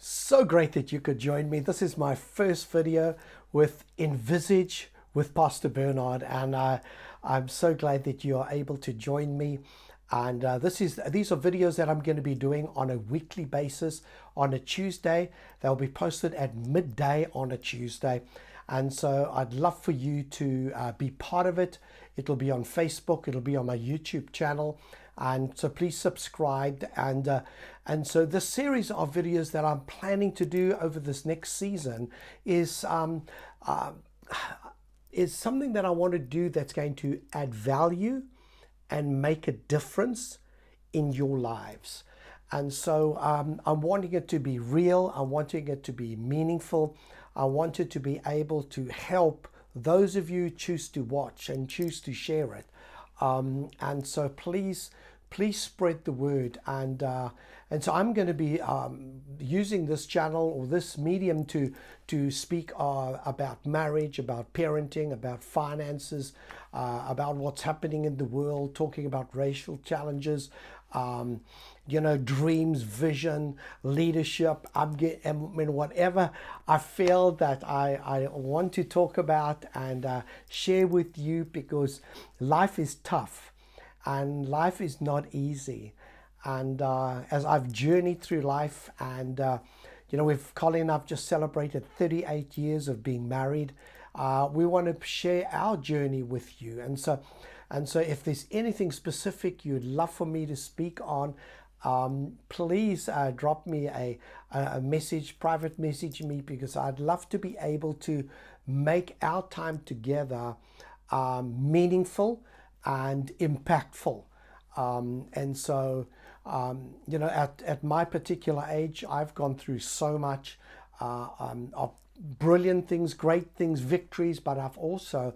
So great that you could join me. This is my first video with Envisage with Pastor Bernhard, and I'm so glad that you are able to join me. And these are videos that I'm going to be doing on a weekly basis on a Tuesday. They'll be posted at midday on a Tuesday. And so I'd love for you to be part of it. It'll be on Facebook. It'll be on my YouTube channel. And so please subscribe. And so this series of videos that I'm planning to do over this next season is something that I want to do that's going to add value and make a difference in your lives. And so I'm wanting it to be real. I'm wanting it to be meaningful. I want it to be able to help those of you who choose to watch and choose to share it. And so please spread the word. And so I'm going to be using this channel or this medium to speak about marriage, about parenting, about finances, about what's happening in the world, talking about racial challenges, dreams, vision, leadership. Whatever I feel that I want to talk about and share with you, because life is tough and life is not easy. And as I've journeyed through life, and Colin and I've just celebrated 38 years of being married. We want to share our journey with you. And so if there's anything specific you'd love for me to speak on, please drop me a message, private message me, because I'd love to be able to make our time together meaningful and impactful. At my particular age, I've gone through so much of brilliant things, great things, victories, but I've also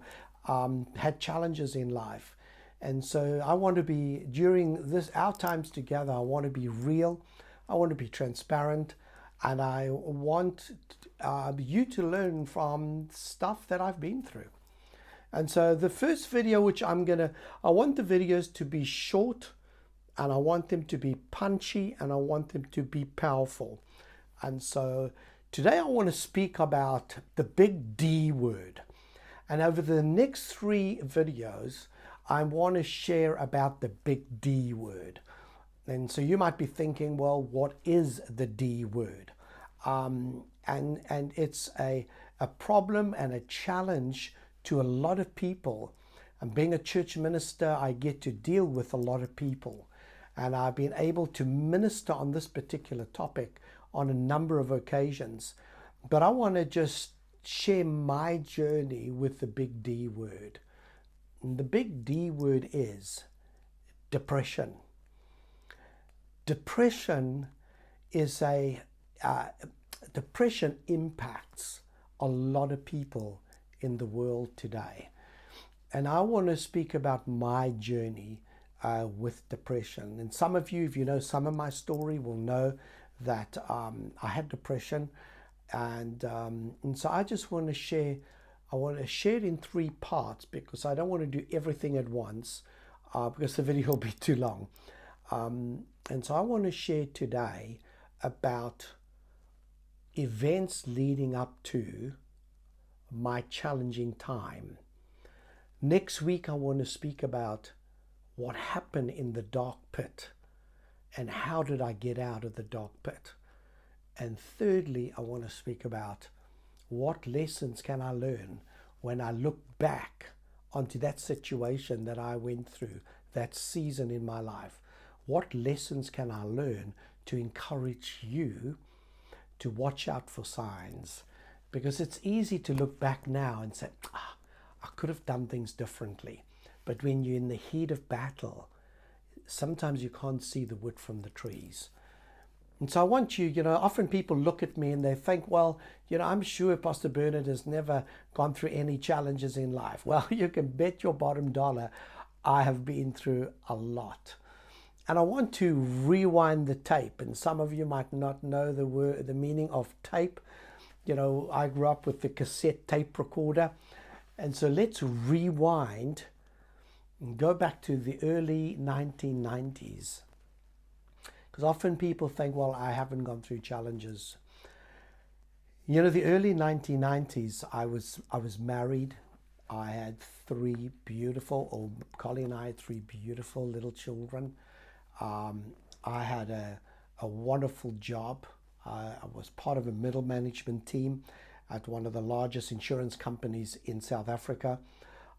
had challenges in life. And so I want to be, during our times together, I want to be real, I want to be transparent, and I want you to learn from stuff that I've been through. And so the first video, which I want the videos to be short, and I want them to be punchy, and I want them to be powerful. And so today I want to speak about the big D word. And over the next 3 videos, I want to share about the big D word. And so you might be thinking, well, what is the D word? And it's a problem and a challenge to a lot of people. And being a church minister, I get to deal with a lot of people. And I've been able to minister on this particular topic on a number of occasions. But I want to just share my journey with the big D word. And the big D word is depression. Depression impacts a lot of people in the world today. And I want to speak about my journey with depression. And some of you, if you know some of my story, will know that I had depression. And so I just want to share. I want to share it in 3 parts, because I don't want to do everything at once, because the video will be too long. And so I want to share today about events leading up to my challenging time. Next week, I want to speak about what happened in the dark pit and how did I get out of the dark pit. And thirdly, I want to speak about what lessons can I learn when I look back onto that situation that I went through, that season in my life. What lessons can I learn to encourage you to watch out for signs? Because it's easy to look back now and say, I could have done things differently. But when you're in the heat of battle, sometimes you can't see the wood from the trees. And so I want you, often people look at me and they think, well, I'm sure Pastor Bernhard has never gone through any challenges in life. Well, you can bet your bottom dollar I have been through a lot. And I want to rewind the tape. And some of you might not know the meaning of tape. I grew up with the cassette tape recorder. And so let's rewind and go back to the early 1990s. Because often people think, well, I haven't gone through challenges. You know, the early 1990s, I was married. I had three beautiful, or Collie and I had three beautiful little children. Um, I had a wonderful job. I was part of a middle management team at one of the largest insurance companies in South Africa.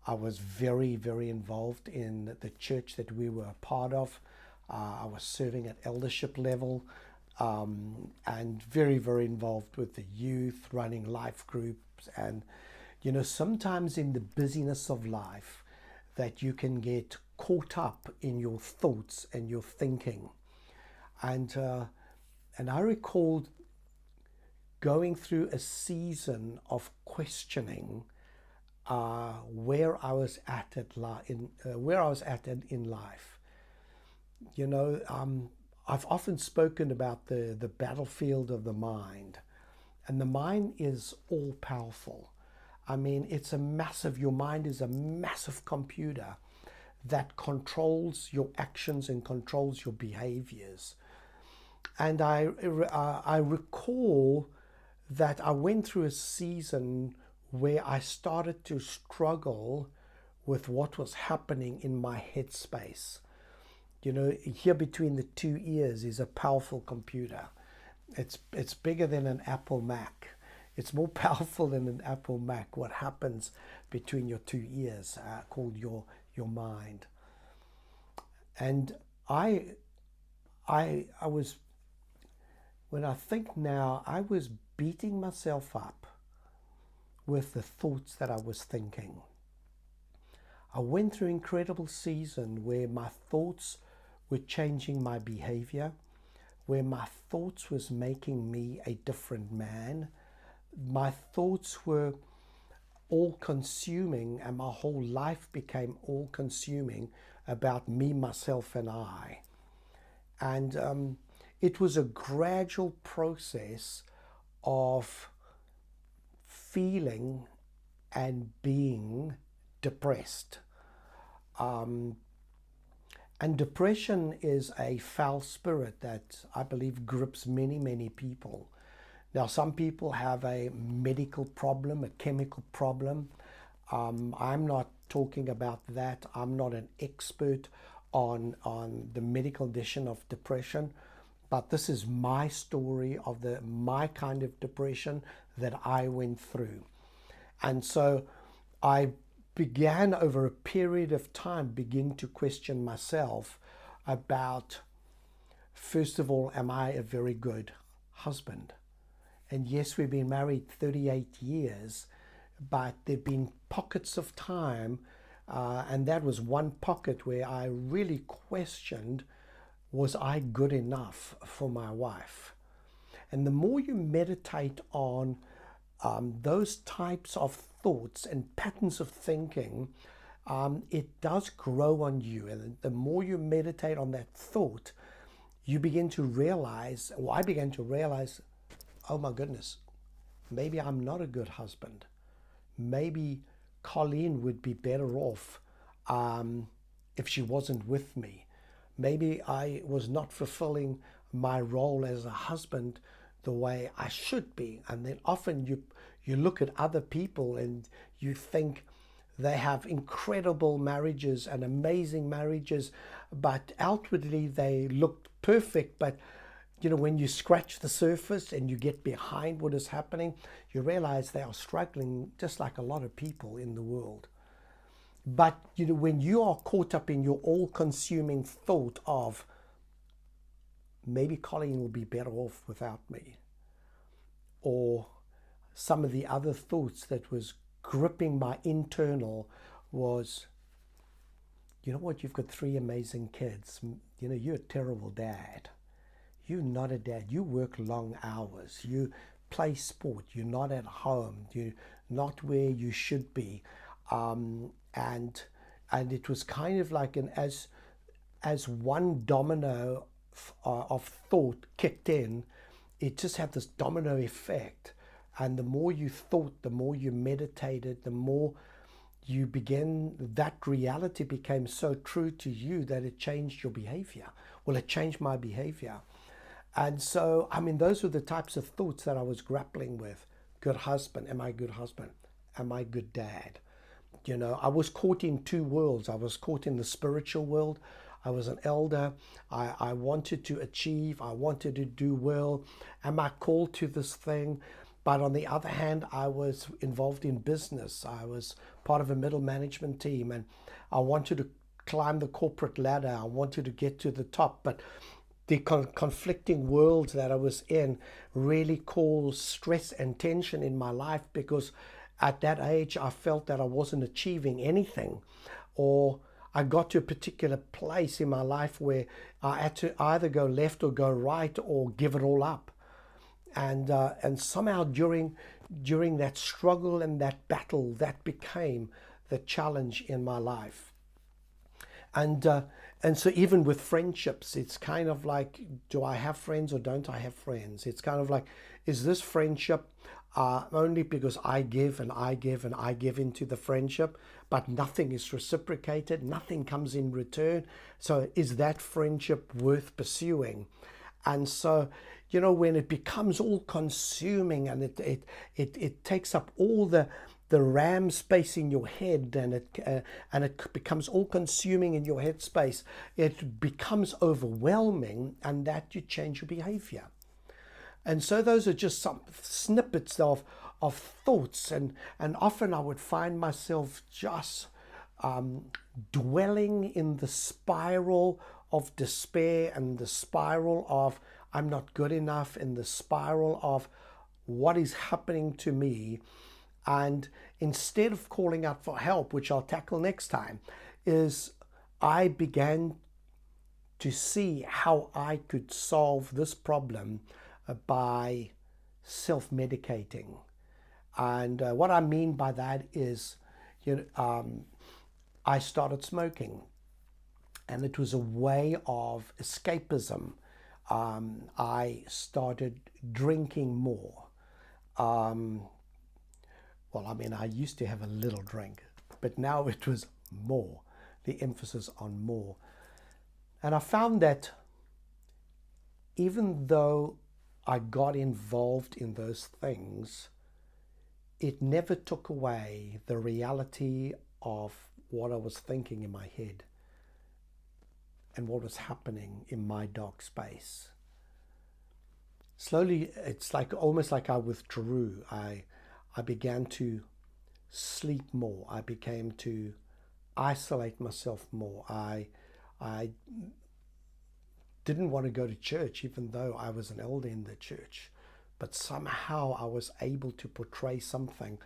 I was very, very involved in the church that we were a part of. I was serving at eldership level, and very, very involved with the youth, running life groups. And, you know, sometimes in the busyness of life, that you can get caught up in your thoughts and your thinking. And, uh, and I recall going through a season of questioning where I was where I was at in life. You know, I've often spoken about the battlefield of the mind, and the mind is all powerful. I mean, your mind is a massive computer that controls your actions and controls your behaviors. And I recall that I went through a season where I started to struggle with what was happening in my headspace. You know, here between the two ears is a powerful computer. It's bigger than an Apple Mac. It's more powerful than an Apple Mac. What happens between your two ears, called your mind. And I I was, when I think now, I was beating myself up with the thoughts that I was thinking. I went through an incredible season where my thoughts were changing my behavior, where my thoughts was making me a different man. My thoughts were all consuming, and my whole life became all consuming about me, myself, and I. And it was a gradual process of feeling and being depressed. Um, and depression is a foul spirit that I believe grips many, many people. Now, some people have a medical problem, a chemical problem. I'm not talking about that. I'm not an expert on the medical condition of depression, but this is my story of my kind of depression that I went through. And so I began over a period of time begin to question myself about, first of all, am I a very good husband? And yes, we've been married 38 years, but there've been pockets of time, and that was one pocket where I really questioned, was I good enough for my wife? And the more you meditate on those types of thoughts and patterns of thinking, it does grow on you. And the more you meditate on that thought, you begin to realize, or I began to realize, oh my goodness, maybe I'm not a good husband. Maybe Colleen would be better off if she wasn't with me. Maybe I was not fulfilling my role as a husband the way I should be. And then often you look at other people and you think they have incredible marriages and amazing marriages, but outwardly they look perfect. But you know, when you scratch the surface and you get behind what is happening, you realize they are struggling just like a lot of people in the world. But you know, when you are caught up in your all-consuming thought of maybe Colleen will be better off without me, or some of the other thoughts that was gripping my internal was, you know what, you've got three amazing kids. You know, you're a terrible dad. You're not a dad. You work long hours. You play sport. You're not at home. You're not where you should be. And it was kind of like as one domino of thought kicked in, it just had this domino effect. And the more you thought, the more you meditated, the more you begin, that reality became so true to you that it changed your behavior. Well, it changed my behavior. And so, I mean, those were the types of thoughts that I was grappling with. good husband? Am I a good husband? Am I a good dad? You know, I was caught in two worlds. I was caught in the spiritual world. I was an elder. I wanted to achieve. I wanted to do well. Am I called to this thing? But on the other hand, I was involved in business. I was part of a middle management team, and I wanted to climb the corporate ladder. I wanted to get to the top. But the conflicting worlds that I was in really caused stress and tension in my life, because at that age I felt that I wasn't achieving anything, or I got to a particular place in my life where I had to either go left or go right or give it all up. And somehow during that struggle and that battle, that became the challenge in my life. And and so even with friendships, it's kind of like, do I have friends or don't I have friends? It's kind of like, is this friendship only because I give and I give and I give into the friendship, but nothing is reciprocated, nothing comes in return? So is that friendship worth pursuing? And so, you know, when it becomes all consuming, and it takes up all the RAM space in your head, and it becomes all consuming in your head space, it becomes overwhelming, and that you change your behavior. And so those are just some snippets of thoughts, and often I would find myself just dwelling in the spiral of despair, and the spiral of I'm not good enough, in the spiral of what is happening to me. And instead of calling out for help, which I'll tackle next time, is I began to see how I could solve this problem by self-medicating. And what I mean by that is, I started smoking, and it was a way of escapism. I started drinking more. Well, I mean, I used to have a little drink, but now it was more, the emphasis on more. And I found that even though I got involved in those things, it never took away the reality of what I was thinking in my head and what was happening in my dark space. Slowly, it's like almost like I withdrew. I began to sleep more. I began to isolate myself more. I didn't want to go to church, even though I was an elder in the church. But somehow I was able to portray something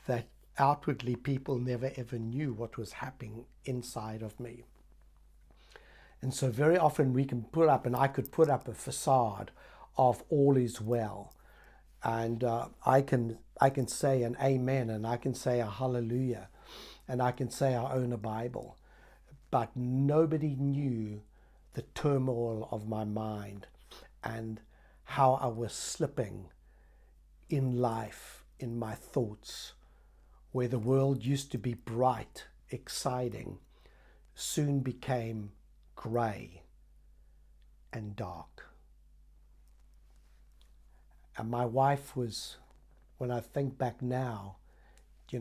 that outwardly people never ever knew what was happening inside of me. And so very often we can put up, and I could put up a facade of all is well. And I can say an amen, and I can say a hallelujah, and I can say I own a Bible. But nobody knew the turmoil of my mind and how I was slipping in life, in my thoughts, where the world used to be bright, exciting, soon became grey and dark. And my wife was, when I think back now,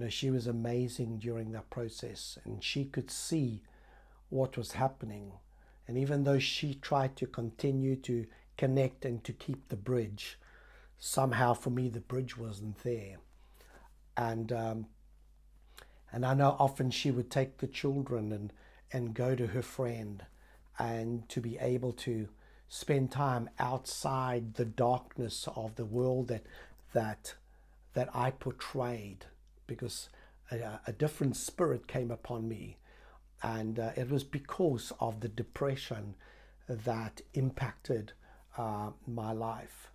she was amazing during that process, and she could see what was happening. And even though she tried to continue to connect and to keep the bridge, somehow for me the bridge wasn't there. And I know often she would take the children and go to her friend, and to be able to spend time outside the darkness of the world that I portrayed, because a different spirit came upon me. And it was because of the depression that impacted my life.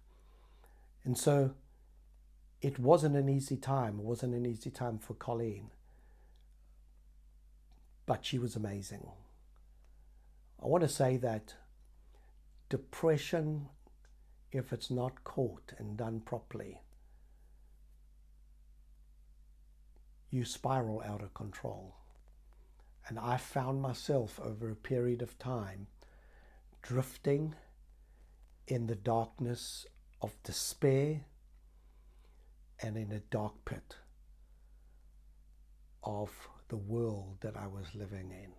And so it wasn't an easy time. It wasn't an easy time for Colleen. But she was amazing. I want to say that depression, if it's not caught and done properly, you spiral out of control. And I found myself over a period of time drifting in the darkness of despair, and in a dark pit of the world that I was living in.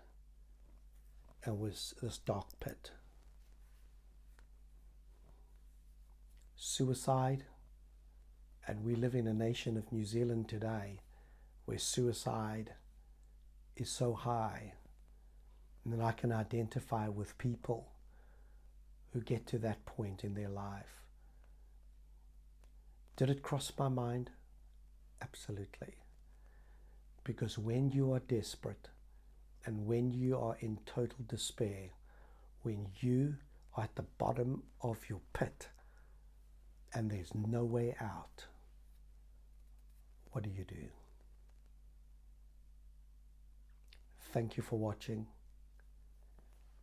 And was this dark pit. Suicide, and we live in a nation of New Zealand today where suicide is so high, and then I can identify with people who get to that point in their life. Did it cross my mind? Absolutely. Because when you are desperate and when you are in total despair, when you are at the bottom of your pit and there's no way out, what do you do? Thank you for watching.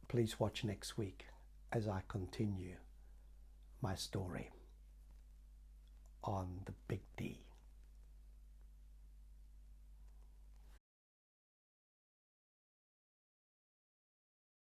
Please watch next week as I continue my story on the Big D.